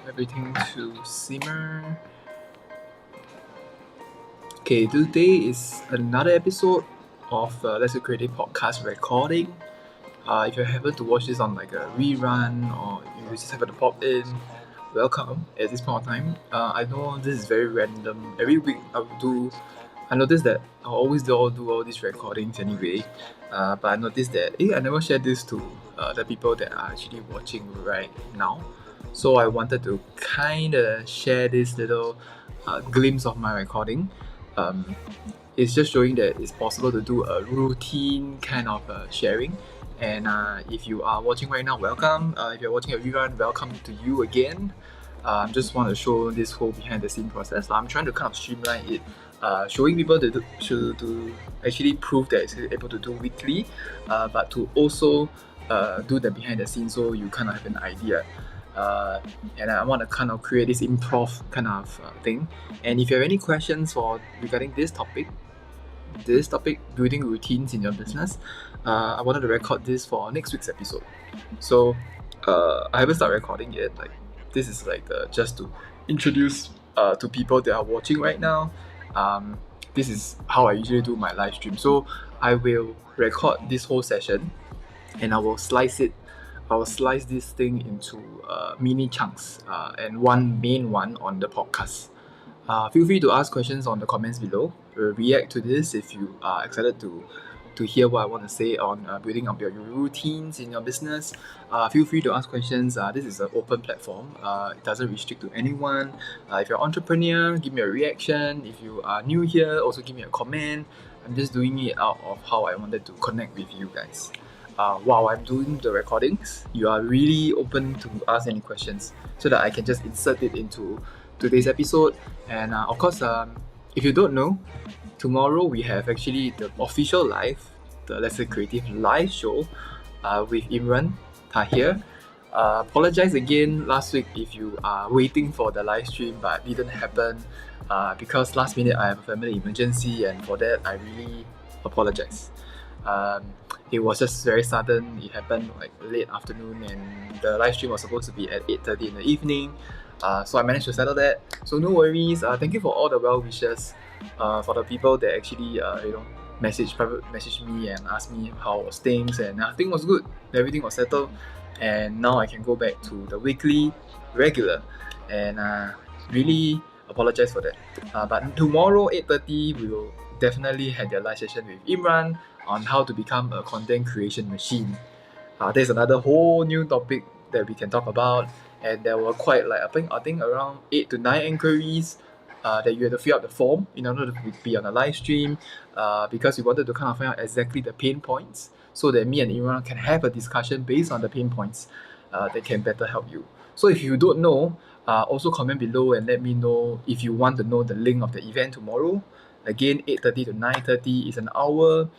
everything to simmer. Okay, today is another episode of Let's Get Creative podcast recording. If you happen to watch this on like a rerun or you just happen to pop in, welcome at this point of time. I know this is very random. Every week I noticed that I always do all these recordings anyway. But I noticed that I never shared this to the people that are actually watching right now. So I wanted to kind of share this little glimpse of my recording. It's just showing that it's possible to do a routine kind of sharing. And if you are watching right now, welcome. If you're watching a rerun, welcome to you again. Just want to show this whole behind the scene process. I'm trying to kind of streamline it, showing people to actually prove that it's able to do weekly, but to also do the behind the scenes so you kind of have an idea. And I want to kind of create this improv kind of thing. And if you have any questions regarding this topic, building routines in your business, I wanted to record this for next week's episode. So I haven't started recording yet. Like this is like just to introduce to people that are watching right now. This is how I usually do my live stream. So I will record this whole session, and I will slice this thing into mini chunks, and one main one on the podcast. Feel free to ask questions on the comments below. We'll react to this if you are excited to hear what I want to say on building up your routines in your business. Feel free to ask questions. This is an open platform. It doesn't restrict to anyone. If you're an entrepreneur, give me a reaction. If you are new here, also give me a comment. I'm just doing it out of how I wanted to connect with you guys. While I'm doing the recordings, you are really open to ask any questions so that I can just insert it into today's episode. And of course, if you don't know, tomorrow we have actually the official live, the Let's Get Creative live show with Imran here. Apologize again last week if you are waiting for the live stream but didn't happen, because last minute I have a family emergency, and for that I really apologize. It was just very sudden. It happened like late afternoon, and the live stream was supposed to be at 8:30 in the evening. So I managed to settle that. So no worries. Thank you for all the well wishes. For the people that actually private message me and ask me how was things, and nothing was good. Everything was settled, and now I can go back to the weekly regular, and really apologize for that. But tomorrow 8:30 we will definitely have the live session with Imran on how to become a content creation machine. There's another whole new topic that we can talk about, and there were quite like I think around 8 to 9 inquiries that you had to fill out the form in order to be on a live stream, because we wanted to kind of find out exactly the pain points so that me and Imran can have a discussion based on the pain points that can better help you. So if you don't know, also comment below and let me know if you want to know the link of the event tomorrow. Again, 8:30 to 9:30 is an hour.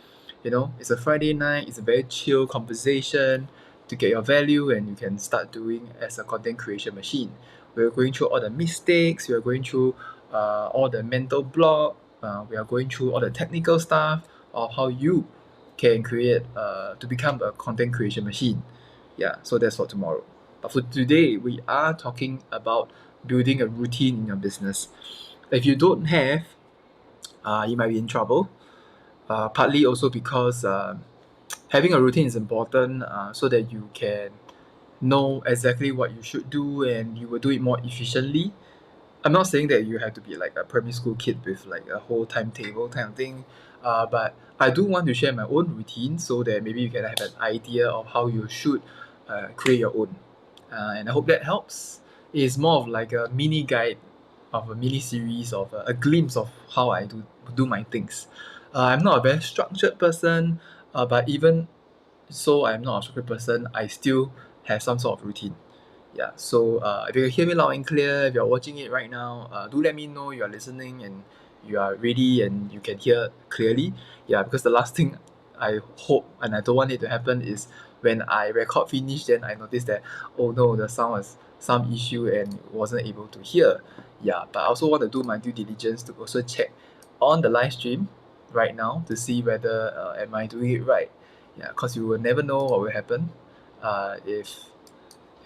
It's a Friday night. It's a very chill conversation to get your value, and you can start doing as a content creation machine. We're going through all the mistakes. We are going through all the mental block. We are going through all the technical stuff of how you can create to become a content creation machine. Yeah, so that's for tomorrow. But for today, we are talking about building a routine in your business. If you don't have, you might be in trouble. Partly also because having a routine is important, so that you can know exactly what you should do and you will do it more efficiently. I'm not saying that you have to be like a primary school kid with like a whole timetable kind of thing, but I do want to share my own routine so that maybe you can have an idea of how you should create your own. And I hope that helps. It's more of like a mini guide of a mini series of a glimpse of how I do my things. I'm not a very structured person, but even so, I'm not a structured person. I still have some sort of routine. Yeah. So if you can hear me loud and clear, if you're watching it right now, do let me know you are listening and you are ready and you can hear clearly. Yeah, because the last thing I hope and I don't want it to happen is when I record finish, then I notice that, oh no, the sound was some issue and wasn't able to hear. Yeah, but I also want to do my due diligence to also check on the live stream right now to see whether am I doing it right. Yeah, because you will never know what will happen if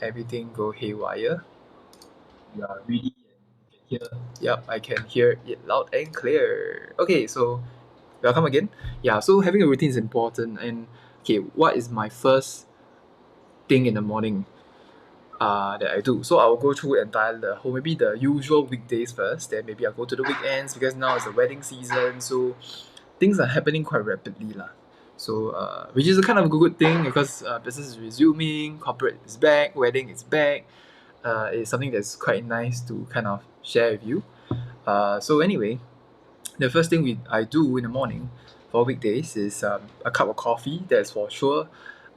everything go haywire. you are ready and you can hear. Yep, I can hear it loud and clear. Okay, so welcome again. Yeah, so having a routine is important. And okay, what is my first thing in the morning that I do? So I'll go through entire the whole, maybe the usual weekdays first. Then maybe I'll go to the weekends because now it's the wedding season. So things are happening quite rapidly lah. So which is a kind of a good thing because business is resuming, corporate is back, wedding is back. It's something that's quite nice to kind of share with you. So anyway, the first thing I do in the morning for weekdays is a cup of coffee. That's for sure.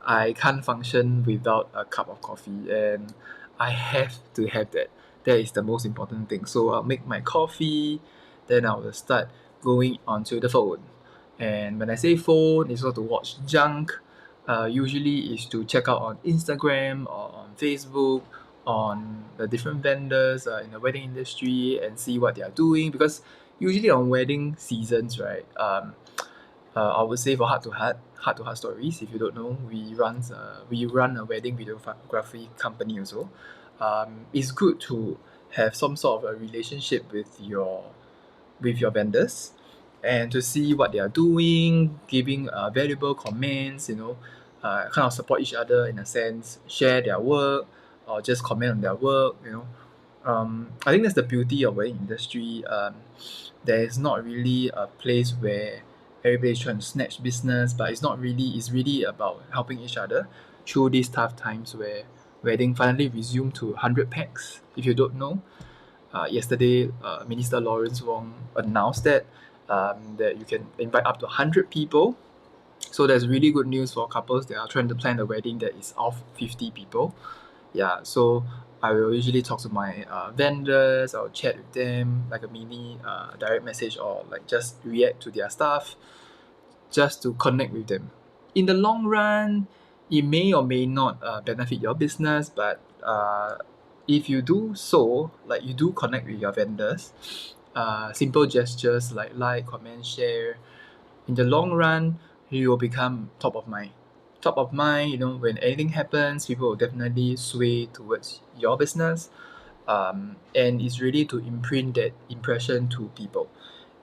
I can't function without a cup of coffee, and I have to have that. That is the most important thing. So I'll make my coffee, then I will start going onto the phone. And when I say phone, it's not to watch junk. Usually is to check out on Instagram or on Facebook on the different vendors in the wedding industry and see what they are doing, because usually on wedding seasons, right? I would say for heart to heart stories. If you don't know, we run a wedding videography company also. It's good to have some sort of a relationship with your vendors and to see what they are doing, giving valuable comments, kind of support each other in a sense, share their work or just comment on their work. I think that's the beauty of wedding industry. There is not really a place where everybody's trying to snatch business, but it's really about helping each other through these tough times where wedding finally resumed to 100 packs. If you don't know, yesterday, Minister Lawrence Wong announced that you can invite up to 100 people. So that's really good news for couples that are trying to plan a wedding that is of 50 people. Yeah, so I will usually talk to my vendors. I'll chat with them like a mini direct message, or like just react to their stuff just to connect with them. In the long run, it may or may not benefit your business, but if you do so, like you do connect with your vendors, simple gestures like, comment, share, in the long run, you will become top of mind. Top of mind, when anything happens, people will definitely sway towards your business. And it's really to imprint that impression to people.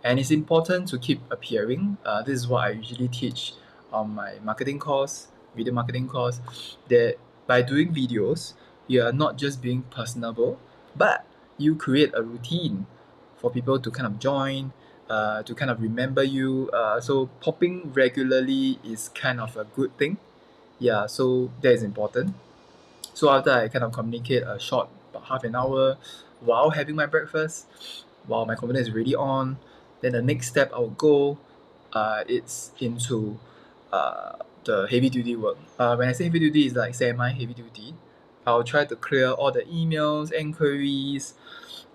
And it's important to keep appearing. This is what I usually teach on my marketing course, video marketing course, that by doing videos, you are not just being personable, but you create a routine for people to kind of join, to kind of remember you. So popping regularly is kind of a good thing. Yeah, so that is important. So after I kind of communicate a short, about half an hour, while having my breakfast, while my computer is already on, then the next step I'll go, it's into the heavy duty work. When I say heavy duty, it's like semi heavy duty. I'll try to clear all the emails, inquiries.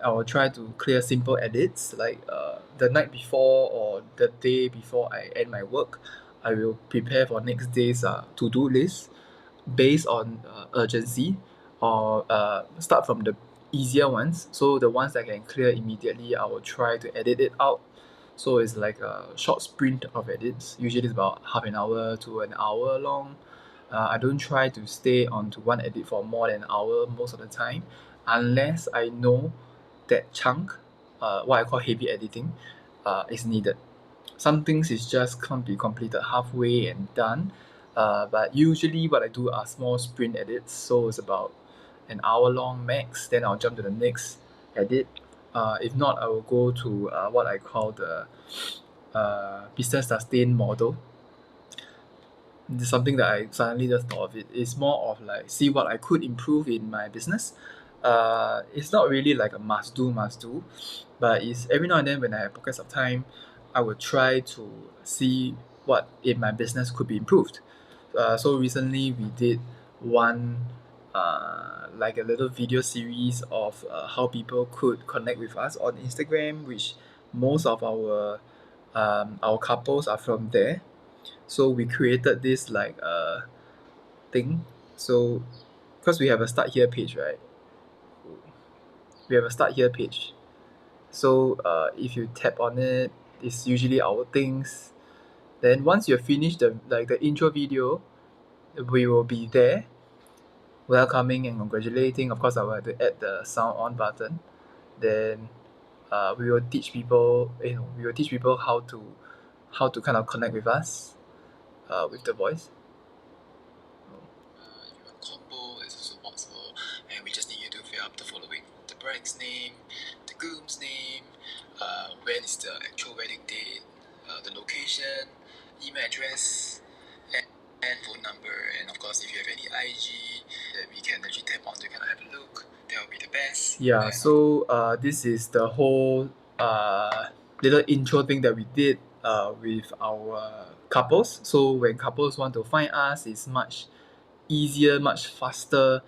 I will try to clear simple edits like the night before or the day before I end my work. I will prepare for next day's to-do list based on urgency, or start from the easier ones. So the ones that I can clear immediately, I will try to edit it out. So it's like a short sprint of edits. Usually it's about half an hour to an hour long. I don't try to stay onto one edit for more than an hour most of the time, unless I know that chunk, what I call heavy editing, is needed. Some things is just can't be completed halfway and done. But usually what I do are small sprint edits, so it's about an hour long max. Then I'll jump to the next edit. If not, I will go to what I call the business sustain model. This is something that I suddenly just thought of it. It's more of like see what I could improve in my business. It's not really like a must do, but it's every now and then when I have pockets of time, I will try to see what in my business could be improved. So recently we did one like a little video series of how people could connect with us on Instagram, which most of our couples are from there. So we created this like thing. So because we have a start here page, right? We have a start here page. So if you tap on it, it's usually our things. Then once you have finished the intro video, we will be there. welcoming and congratulating, of course I will have to add the sound on button. Then we will teach people, we will teach people how to kind of connect with us with the voice. Your combo is also possible, and we just need you to fill up the following: the bride's name, the groom's name, when is the actual wedding date, the location, email address, and phone number, and of course if you have any IG that we can actually tap on to kind of have a look, that will be the best. Yeah, so this is the whole little intro thing that we did with our couples. So when couples want to find us, it's much easier, much faster.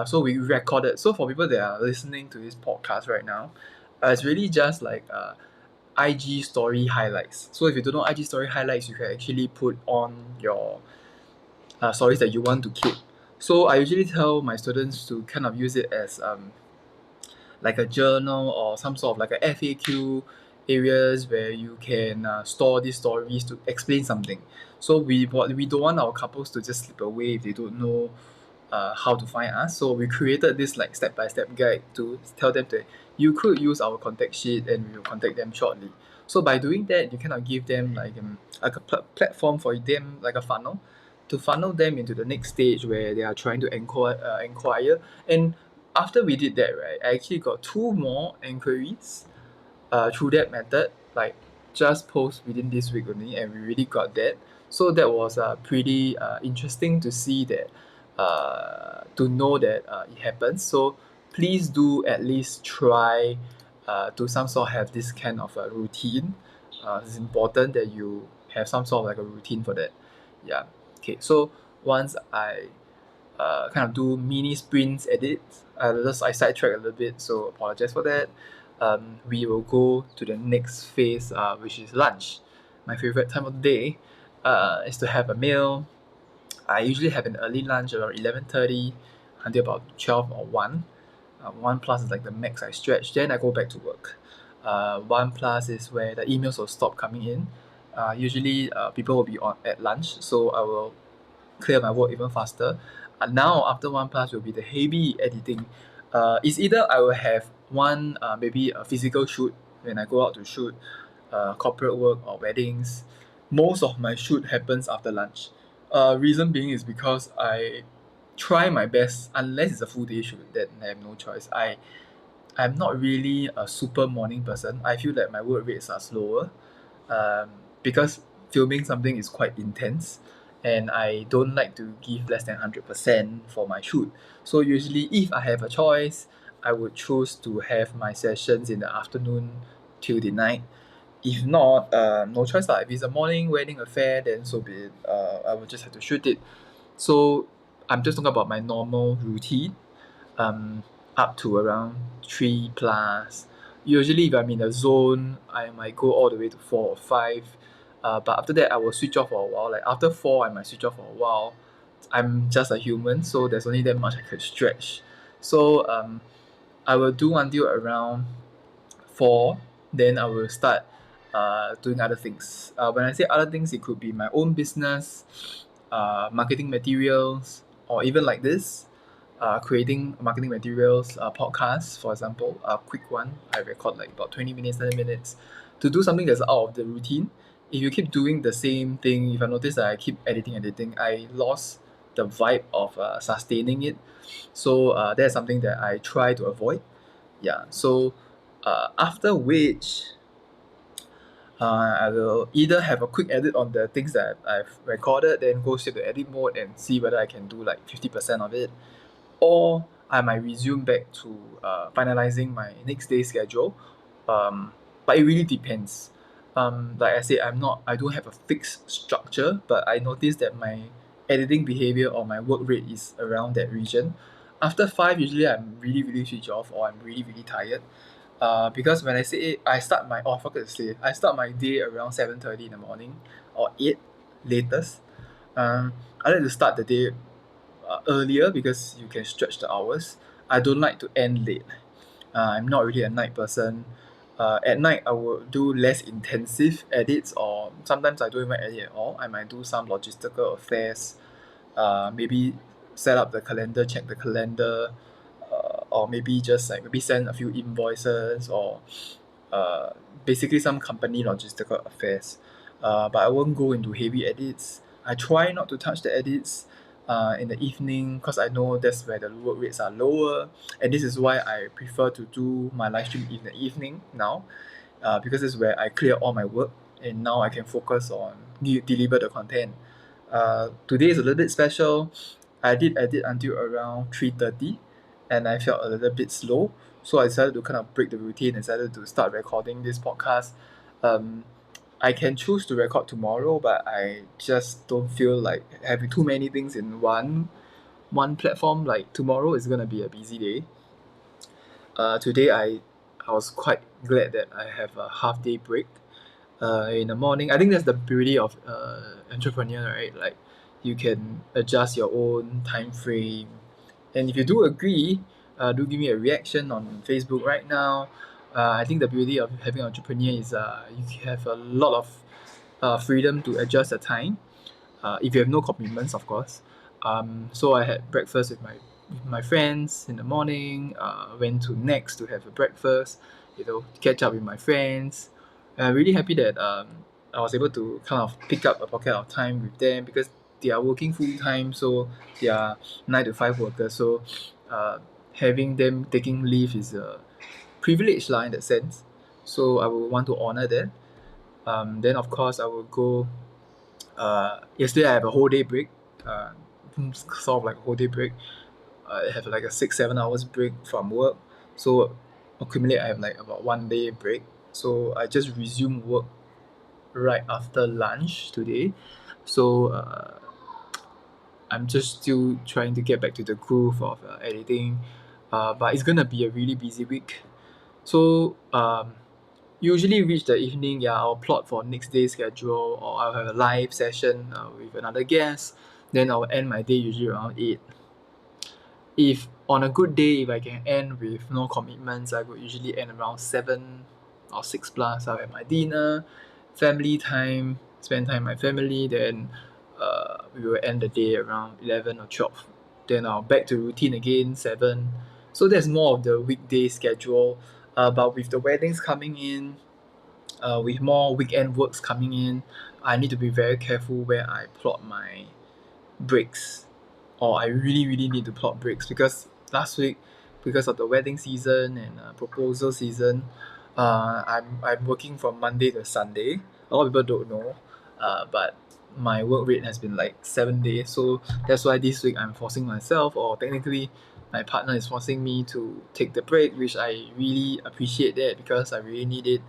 So we recorded. So for people that are listening to this podcast right now, it's really just like IG story highlights. So if you don't know IG story highlights, you can actually put on your stories that you want to keep. So I usually tell my students to kind of use it as like a journal or some sort of like a FAQ areas where you can store these stories to explain something. So we don't want our couples to just slip away if they don't know how to find us. So we created this like step-by-step guide to tell them that you could use our contact sheet and we will contact them shortly. So by doing that, you cannot give them like a platform for them, like a funnel, to funnel them into the next stage where they are trying to inquire. And after we did that, right, I actually got 2 more inquiries through that method, like just post within this week only, and we really got that. So that was pretty interesting to see that, to know that it happens. So please do at least try to some sort have this kind of a routine. It's important that you have some sort of like a routine for that. Yeah. Okay. So once I kind of do mini sprints edits. I sidetrack a little bit, so apologize for that. We will go to the next phase, which is lunch. My favorite time of the day is to have a meal. I usually have an early lunch around 11:30 until about 12 or 1. 1 plus is like the max I stretch. Then I go back to work. 1 plus is where the emails will stop coming in. Usually people will be on at lunch, so I will clear my work even faster. Now after 1 plus will be the heavy editing. It's either I will have one maybe a physical shoot when I go out to shoot corporate work or weddings. Most of my shoot happens after lunch. Reason being is because I try my best, unless it's a full day shoot, then I have no choice. I'm not really a super morning person. I feel that my work rates are slower, um, because filming something is quite intense, and I don't like to give less than 100% for my shoot. So usually if I have a choice, I would choose to have my sessions in the afternoon till the night. If not, no choice lah. If it's a morning wedding affair, then so be it. I will just have to shoot it. So I'm just talking about my normal routine, up to around 3 plus. Usually if I'm in a zone, I might go all the way to 4 or 5. But after that I will switch off for a while. Like after 4 I might switch off for a while. I'm just a human, so there's only that much I could stretch. So I will do until around 4, then I will start doing other things. When I say other things, it could be my own business, marketing materials, or even like this, creating marketing materials, podcasts, for example, a quick one. I record like about 20 minutes, 30 minutes to do something that's out of the routine. If you keep doing the same thing, if I notice that I keep editing, I lost the vibe of sustaining it. So that's something that I try to avoid. Yeah. So after which, I will either have a quick edit on the things that I've recorded, then go straight to edit mode and see whether I can do like 50% of it, or I might resume back to finalizing my next day schedule. But it really depends. Like I said, I don't have a fixed structure, but I notice that my editing behavior or my work rate is around that region. After 5, usually I'm really really switch off or I'm really really tired. Because when I say I start my I forgot to say I start my day around 7:30 in the morning or 8 latest. I like to start the day earlier because you can stretch the hours. I don't like to end late. I'm not really a night person. At night, I will do less intensive edits, or sometimes I don't even edit at all. I might do some logistical affairs, maybe set up the calendar, check the calendar, or maybe just like maybe send a few invoices or uh, basically some company logistical affairs. But I won't go into heavy edits. I try not to touch the edits in the evening because I know that's where the work rates are lower, and this is why I prefer to do my live stream in the evening now, because this is where I clear all my work and now I can focus on deliver the content. Today is a little bit special. I did edit until around 3:30 and I felt a little bit slow. So I decided to kind of break the routine and decided to start recording this podcast. Um, I can choose to record tomorrow, but I just don't feel like having too many things in one platform. Like tomorrow is gonna be a busy day. Today I was quite glad that I have a half day break. In the morning, I think that's the beauty of entrepreneur, right? Like you can adjust your own time frame, and if you do agree, do give me a reaction on Facebook right now. I think the beauty of having an entrepreneur is you have a lot of freedom to adjust the time. If you have no commitments, of course. So I had breakfast with my friends in the morning. Went to Next to have a breakfast. Catch up with my friends. I'm really happy that I was able to kind of pick up a pocket of time with them because they are working full time, so they are 9 to 5 workers. So having them taking leave is a privilege lah in that sense. So I would want to honor that. Then of course I will go. Yesterday I have a whole day break. Uh, sort of like a whole day break. I have like a 6-7 hours break from work. So accumulate I have like about 1 day break. So I just resume work right after lunch today. So I'm just still trying to get back to the groove of editing. But it's gonna be a really busy week. So usually reach the evening, yeah, I'll plot for next day's schedule or I'll have a live session with another guest. Then I'll end my day usually around 8. If on a good day, if I can end with no commitments, I would usually end around 7 or 6 plus. I'll have my dinner, family time, spend time with my family. Then we will end the day around 11 or 12. Then I'll back to routine again, 7. So that's more of the weekday schedule. But with the weddings coming in, with more weekend works coming in, I need to be very careful where I plot my breaks, or I really really need to plot breaks because last week, because of the wedding season and proposal season, I'm working from Monday to Sunday. A lot of people don't know, but my work rate has been like 7 days, so that's why this week I'm forcing myself, or technically my partner is forcing me to take the break, which I really appreciate that because I really need it.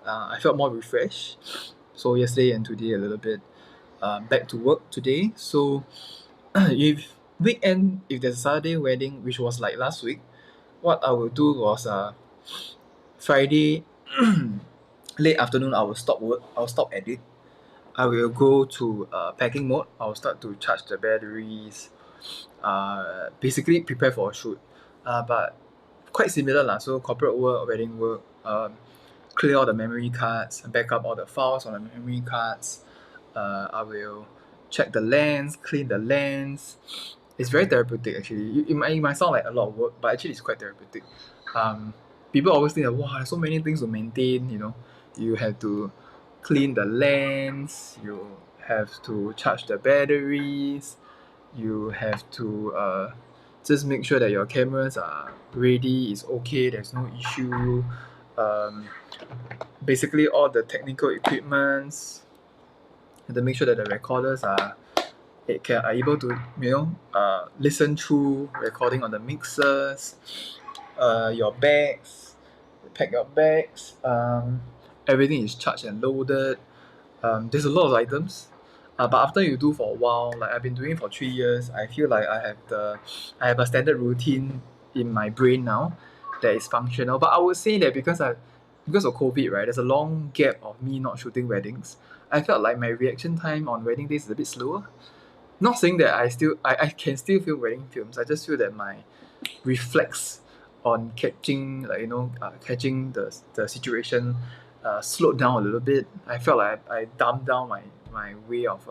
I felt more refreshed. So yesterday and today a little bit back to work today. So if weekend, if there's a Saturday wedding, which was like last week, what I will do was Friday late afternoon I will stop work. I'll stop edit. I will go to packing mode. I'll start to charge the batteries. Basically prepare for a shoot. But quite similar lah. So corporate work, wedding work. Clear all the memory cards, back up all the files on the memory cards. I will check the lens, clean the lens. It's very therapeutic actually. It might sound like a lot of work, but actually it's quite therapeutic. People always think that wow, there's so many things to maintain. You have to clean the lens, you have to charge the batteries, you have to just make sure that your cameras are ready, it's okay, there's no issue. Basically all the technical equipments, and to make sure that the recorders are able to listen through recording on the mixers. Your bags, pack your bags. Everything is charged and loaded. There's a lot of items. But after you do for a while, like I've been doing it for 3 years, I feel like I have a standard routine in my brain now that is functional. But I would say that because of COVID, right, there's a long gap of me not shooting weddings. I felt like my reaction time on wedding days is a bit slower. Not saying that I can still film wedding films. I just feel that my reflex on catching catching the situation slowed down a little bit. I felt like I dumbed down my way of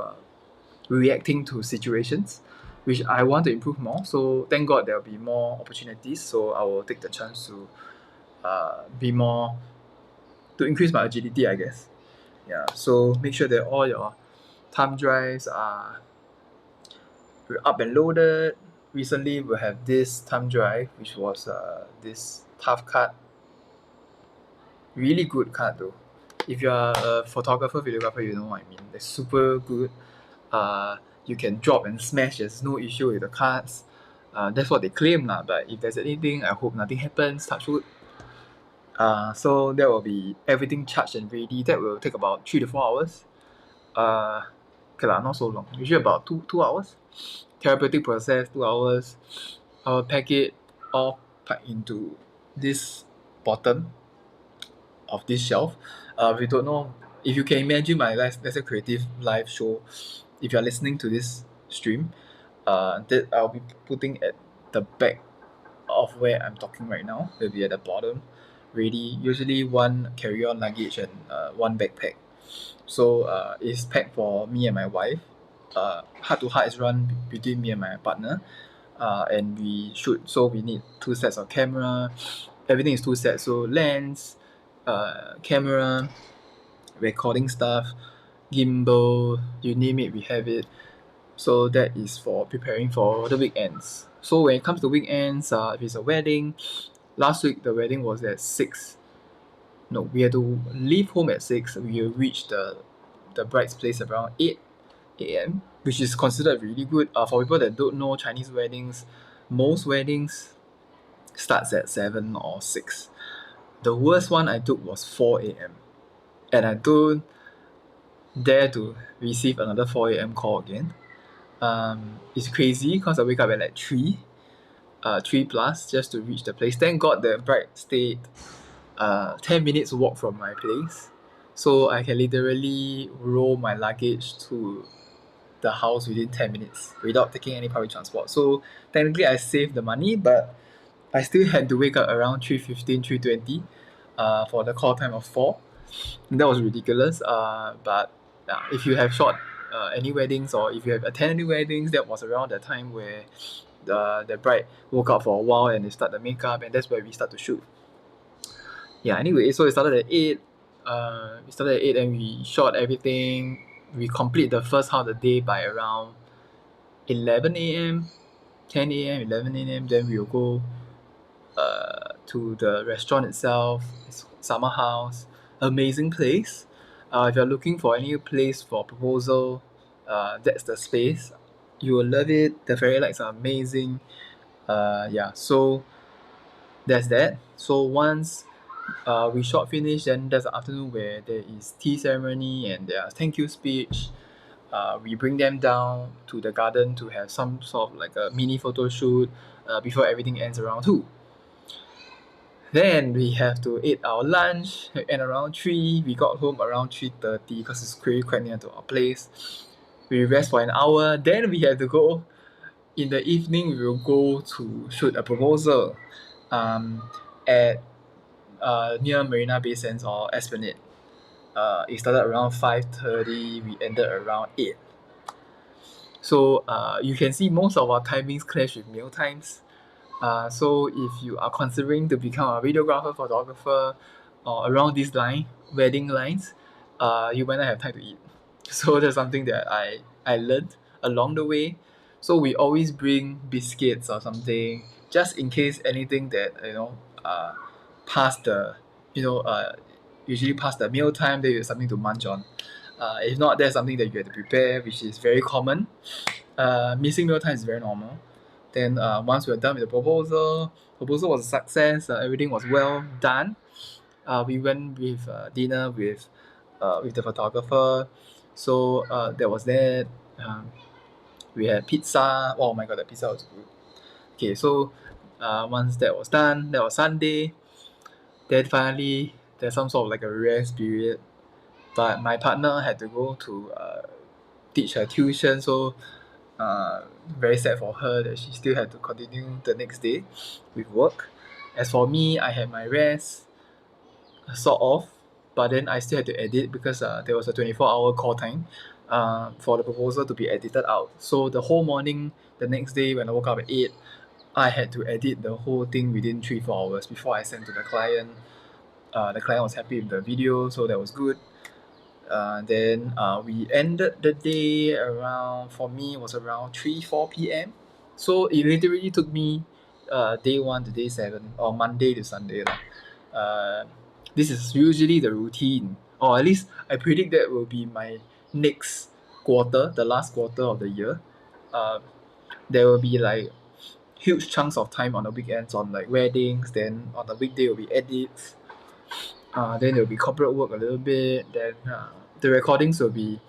reacting to situations. which I want to improve more. So thank God there will be more opportunities. So I will take the chance to be more, to increase my agility, I guess. Yeah. So make sure that all your thumb drives are up and loaded. Recently, we have this thumb drive, which was this tough card. Really good card though. If you are a photographer, videographer, you know what I mean. They're super good. You can drop and smash. There's no issue with the cards. That's what they claim lah. But if there's anything, I hope nothing happens. Touch wood. So that will be everything charged and ready. That will take about 3 to 4 hours. Okay lah, not so long. Usually about two hours. Therapeutic process, 2 hours. I'll pack it all packed into this bottom of this shelf. If you don't know, if you can imagine my live, let's say creative live show, if you're listening to this stream, that I'll be putting at the back of where I'm talking right now. It'll be at the bottom, ready. Usually one carry-on luggage and one backpack. So it's packed for me and my wife. Heart to heart is run between me and my partner. And we shoot, so we need 2 sets of camera. Everything is 2 sets, so lens, camera, recording stuff, gimbal, you name it, we have it. So that is for preparing for the weekends. So when it comes to weekends, if it's a wedding, last week the wedding was at 6. No, we had to leave home at 6. We will reach the bride's place around 8 a.m., which is considered really good. For people that don't know Chinese weddings, most weddings starts at 7 or 6. The worst one I took was 4 a.m. and I don't dare to receive another 4 a.m. call again. It's crazy because I wake up at like 3 plus just to reach the place. Thank God the bride stayed 10 minutes walk from my place, so I can literally roll my luggage to the house within 10 minutes without taking any public transport. So technically I saved the money, but I still had to wake up around 3:15, 3:20 for the call time of 4. That was ridiculous. But if you have shot any weddings, or if you have attended any weddings, that was around the time where the bride woke up for a while and they start the makeup, and that's where we start to shoot. Yeah, anyway, so it started at 8. We started at 8 and we shot everything. We complete the first half of the day by around 11 a.m., 10 a.m., 11 a.m. Then we will go to the restaurant itself. It's Summer House. Amazing place. If you're looking for any place for proposal, that's the space. You will love it. The fairy lights are amazing. Yeah, so that's that. So once we shot finish, then there's the afternoon where there is tea ceremony and there are thank you speech. We bring them down to the garden to have some sort of like a mini photo shoot before everything ends around 2. Then we have to eat our lunch, and around 3 we got home around 3:30 because it's quite near to our place. We rest for an hour, then we have to go in the evening. We will go to shoot a proposal at near Marina Bay Sands or Esplanade. It started around 5:30, we ended around 8. So you can see most of our timings clash with meal times. So if you are considering to become a videographer, photographer, or around this line, wedding lines, you might not have time to eat. So that's something that I learned along the way. So we always bring biscuits or something, just in case anything that past the usually past the meal time, there is something to munch on. If not, there's something that you have to prepare, which is very common. Missing meal time is very normal. Then once we were done with the proposal was a success. Everything was well done. We went with dinner with the photographer. So that was that. We had pizza. Oh my god, the pizza was good. Okay, so once that was done, that was Sunday. Then finally, there's some sort of like a rest period. But my partner had to go to teach her tuition, so very sad for her that she still had to continue the next day with work. As for me, I had my rest, sort of, but then I still had to edit because there was a 24-hour call time for the proposal to be edited out. So the whole morning the next day when I woke up at 8, I had to edit the whole thing within 3-4 hours before I sent to the client. The client was happy with the video, so that was good. Then we ended the day around, for me, it was around 3-4 p.m. So it literally took me day 1 to day 7, or Monday to Sunday. This is usually the routine, or at least I predict that will be my next quarter, the last quarter of the year. There will be like huge chunks of time on the weekends on like weddings, then on the weekday will be edits, then there will be corporate work a little bit, then the recordings will be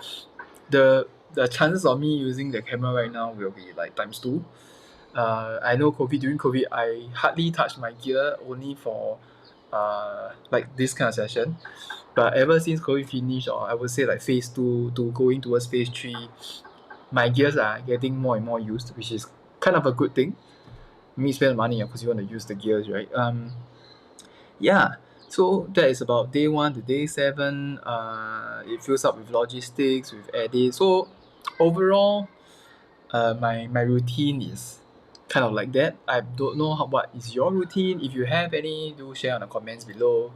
the chances of me using the camera right now will be like times 2. I know during COVID I hardly touched my gear, only for like this kind of session. But ever since COVID finished, or I would say like phase 2 to going towards phase 3, my gears are getting more and more used, which is kind of a good thing. Me spend money because you want to use the gears, right? Yeah, so that is about day 1 to day 7. It fills up with logistics, with edits. So overall, my routine is kind of like that. I don't know what is your routine. If you have any, do share on the comments below.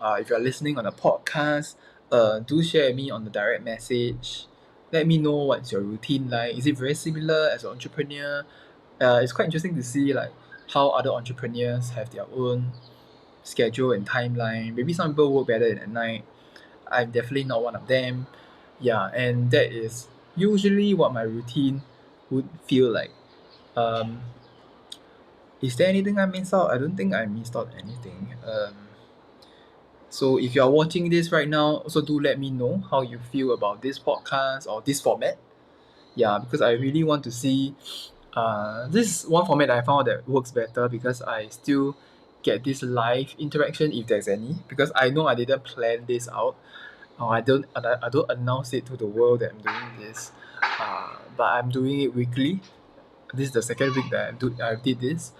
If you're listening on a podcast, do share with me on the direct message. Let me know what's your routine like. Is it very similar as an entrepreneur? It's quite interesting to see like how other entrepreneurs have their own schedule and timeline. Maybe some people work better at night. I'm definitely not one of them. Yeah, and that is usually what my routine would feel like. Um, is there anything I missed out? I don't think I missed out anything. So if you are watching this right now, also do let me know how you feel about this podcast or this format. Yeah, because I really want to see this one format I found that works better, because I still get this live interaction if there's any, because I know I didn't plan this out. I don't announce it to the world that I'm doing this, but I'm doing it weekly. This is the second week that I did this.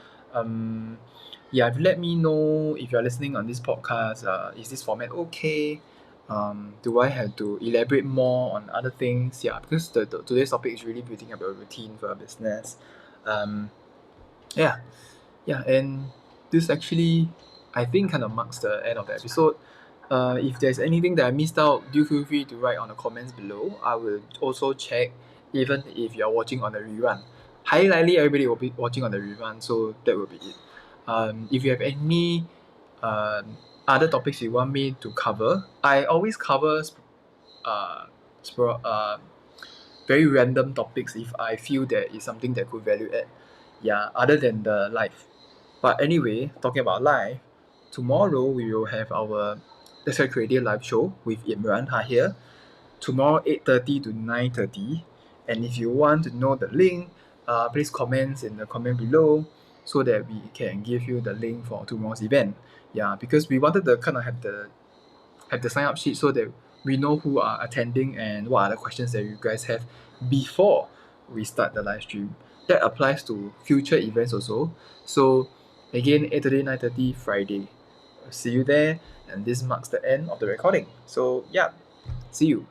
Yeah, let me know if you're listening on this podcast. Is this format okay? Do I have to elaborate more on other things? Yeah, because today's topic is really building up a routine for a business. Yeah, and this actually, I think, kind of marks the end of the episode. If there's anything that I missed out, do feel free to write on the comments below. I will also check, even if you're watching on the rerun. Highly likely everybody will be watching on the rerun, so that will be it. If you have any other topics you want me to cover, I always cover very random topics if I feel that is something that could value add. Yeah, other than the live. But anyway, talking about live, tomorrow we will have our Let's Get Creative live show with Imran here. Tomorrow 8:30 to 9:30. And if you want to know the link, please comment in the comment below so that we can give you the link for tomorrow's event. Yeah, because we wanted to kind of have the sign up sheet so that we know who are attending and what are the questions that you guys have before we start the live stream. That applies to future events also. So again, 8:30, 9:30 Friday. See you there, and this marks the end of the recording. So yeah, see you.